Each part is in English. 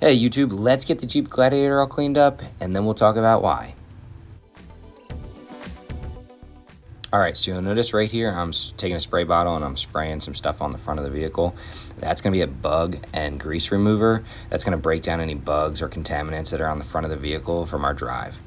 Hey YouTube, let's get the Jeep Gladiator all cleaned up and then we'll talk about why. Alright, so you'll notice right here I'm taking a spray bottle and I'm spraying some stuff on the front of the vehicle. That's going to be a bug and grease remover. That's going to break down any bugs or contaminants that are on the front of the vehicle from our drive.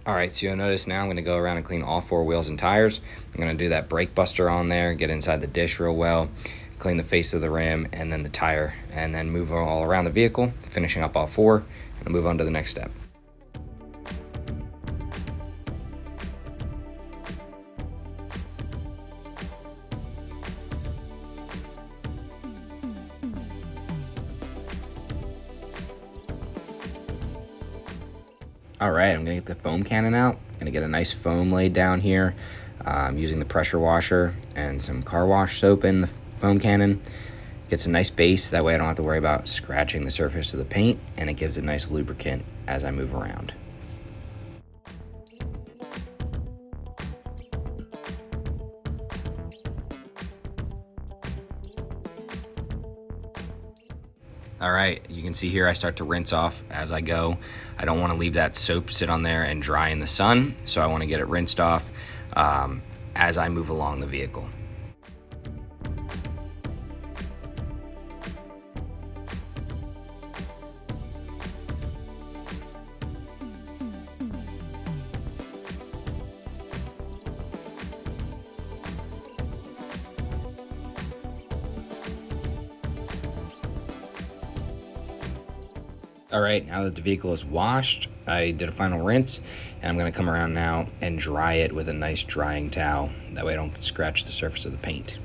Alright, so you'll notice now I'm going to go around and clean all four wheels and tires. I'm going to do that brake buster on there, get inside the dish real well, clean the face of the rim and then the tire, and then move all around the vehicle, finishing up all four, and move on to the next step. All right, I'm gonna get the foam cannon out. I'm gonna get a nice foam laid down here, using the pressure washer and some car wash soap in the foam cannon. Gets a nice base, that way I don't have to worry about scratching the surface of the paint, and it gives a nice lubricant as I move around. All right, you can see here I start to rinse off as I go. I don't want to leave that soap sit on there and dry in the sun, so I want to get it rinsed off as I move along the vehicle. All right, now that the vehicle is washed, I did a final rinse, and I'm gonna come around now and dry it with a nice drying towel. That way I don't scratch the surface of the paint.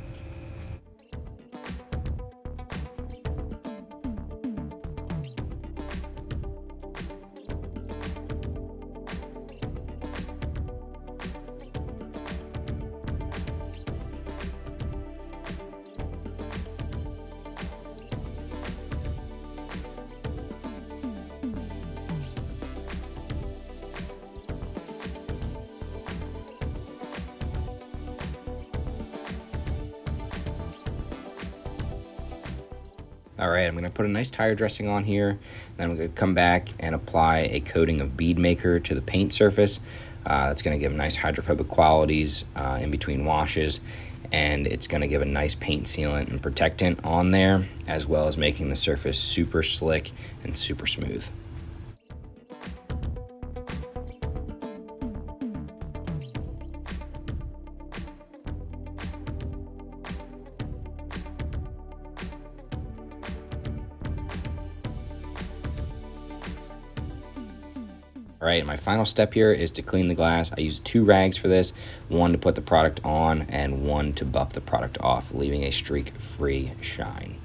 All right, I'm gonna put a nice tire dressing on here. Then I'm gonna come back and apply a coating of bead maker to the paint surface. That's gonna give nice hydrophobic qualities in between washes, and it's gonna give a nice paint sealant and protectant on there, as well as making the surface super slick and super smooth. All right, my final step here is to clean the glass. I use 2 rags for this, one to put the product on and one to buff the product off, leaving a streak-free shine.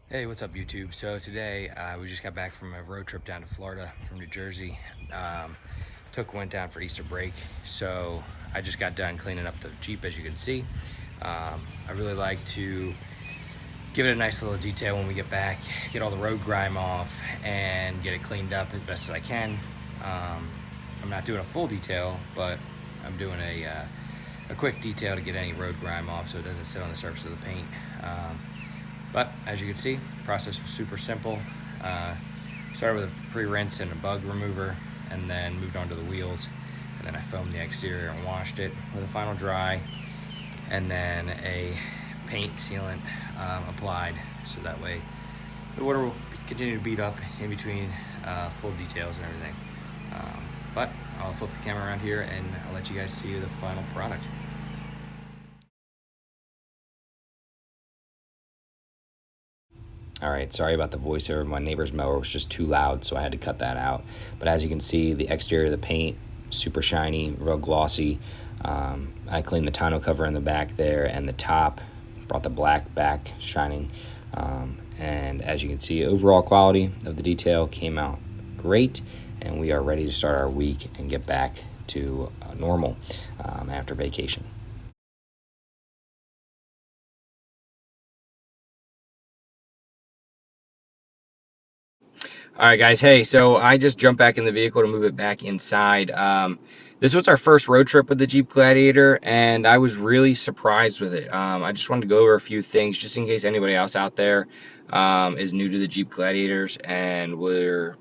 Hey, what's up YouTube? So today we just got back from a road trip down to Florida from New Jersey. Went down for Easter break, so I just got done cleaning up the Jeep, as you can see. I really like to give it a nice little detail when we get back, get all the road grime off, and get it cleaned up as best as I can. I'm not doing a full detail, but I'm doing a quick detail to get any road grime off so it doesn't sit on the surface of the paint. But as you can see, the process was super simple. Started with a pre-rinse and a bug remover, and then moved on to the wheels. And then I foamed the exterior and washed it with a final dry, and then a paint sealant applied, so that way the water will continue to beat up in between full details and everything. But I'll flip the camera around here and I'll let you guys see the final product. All right, sorry about the voiceover. My neighbor's mower was just too loud, so I had to cut that out. But as you can see, the exterior of the paint, super shiny, real glossy. I cleaned the tonneau cover in the back there and the top, brought the black back shining. And as you can see, overall quality of the detail came out great, and we are ready to start our week and get back to normal after vacation. All right, guys. Hey, so I just jumped back in the vehicle to move it back inside. This was our first road trip with the Jeep Gladiator, and I was really surprised with it. I just wanted to go over a few things just in case anybody else out there is new to the Jeep Gladiators and we're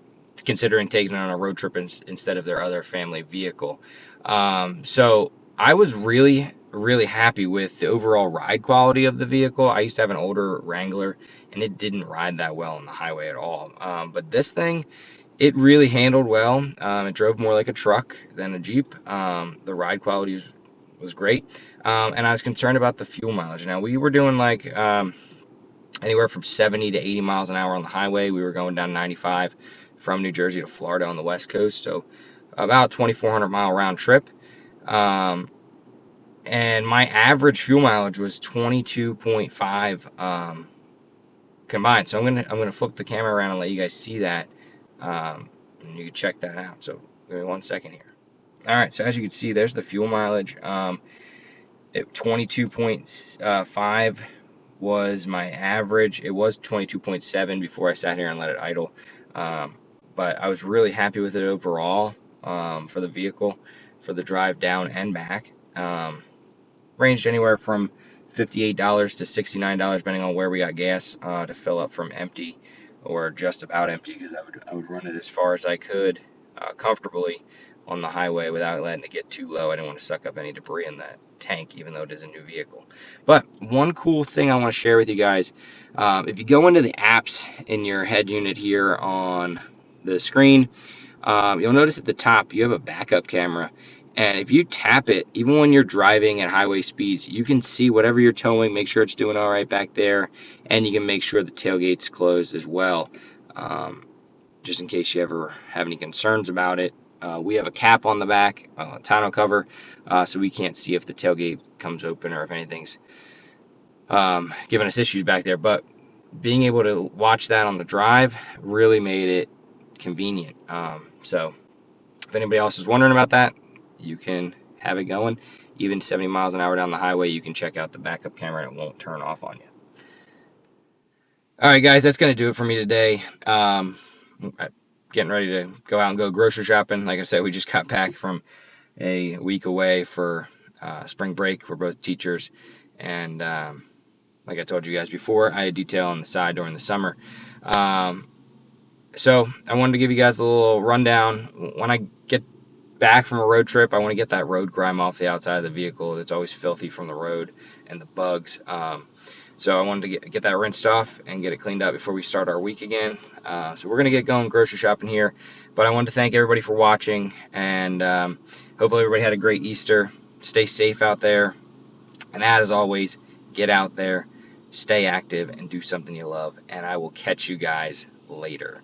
considering taking it on a road trip instead of their other family vehicle. So I was really happy with the overall ride quality of the vehicle. I used to have an older Wrangler and it didn't ride that well on the highway at all. But this thing, it really handled well. It drove more like a truck than a Jeep. The ride quality was great. And I was concerned about the fuel mileage. Now, we were doing like anywhere from 70 to 80 miles an hour on the highway. We were going down 95 from New Jersey to Florida on the West Coast. So about 2,400-mile round trip. And my average fuel mileage was 22.5 combined. So I'm gonna flip the camera around and let you guys see that, and you can check that out. So give me 1 second here. All right, so as you can see, there's the fuel mileage. 22.5 was my average. It was 22.7 before I sat here and let it idle, but I was really happy with it overall, for the vehicle, for the drive down and back. Ranged anywhere from $58 to $69, depending on where we got gas, to fill up from empty or just about empty, because I would run it as far as I could, comfortably on the highway without letting it get too low. I didn't want to suck up any debris in that tank, even though it is a new vehicle. But one cool thing I want to share with you guys, if you go into the apps in your head unit here on the screen, you'll notice at the top you have a backup camera. And if you tap it, even when you're driving at highway speeds, you can see whatever you're towing, make sure it's doing all right back there, and you can make sure the tailgate's closed as well, just in case you ever have any concerns about it. We have a cap on the back, tonneau cover, so we can't see if the tailgate comes open or if anything's giving us issues back there. But being able to watch that on the drive really made it convenient. So if anybody else is wondering about that, you can have it going. Even 70 miles an hour down the highway, you can check out the backup camera and it won't turn off on you. All right, guys, that's going to do it for me today. Getting ready to go out and go grocery shopping. Like I said, we just got back from a week away for spring break. We're both teachers. And like I told you guys before, I had detail on the side during the summer. So I wanted to give you guys a little rundown. When I get back from a road trip, I want to get that road grime off the outside of the vehicle. It's always filthy from the road and the bugs. So I wanted to get that rinsed off and get it cleaned up before we start our week again. So we're going to get going grocery shopping here. But I wanted to thank everybody for watching, and hopefully everybody had a great Easter. Stay safe out there. And as always, get out there, stay active, and do something you love. And I will catch you guys later.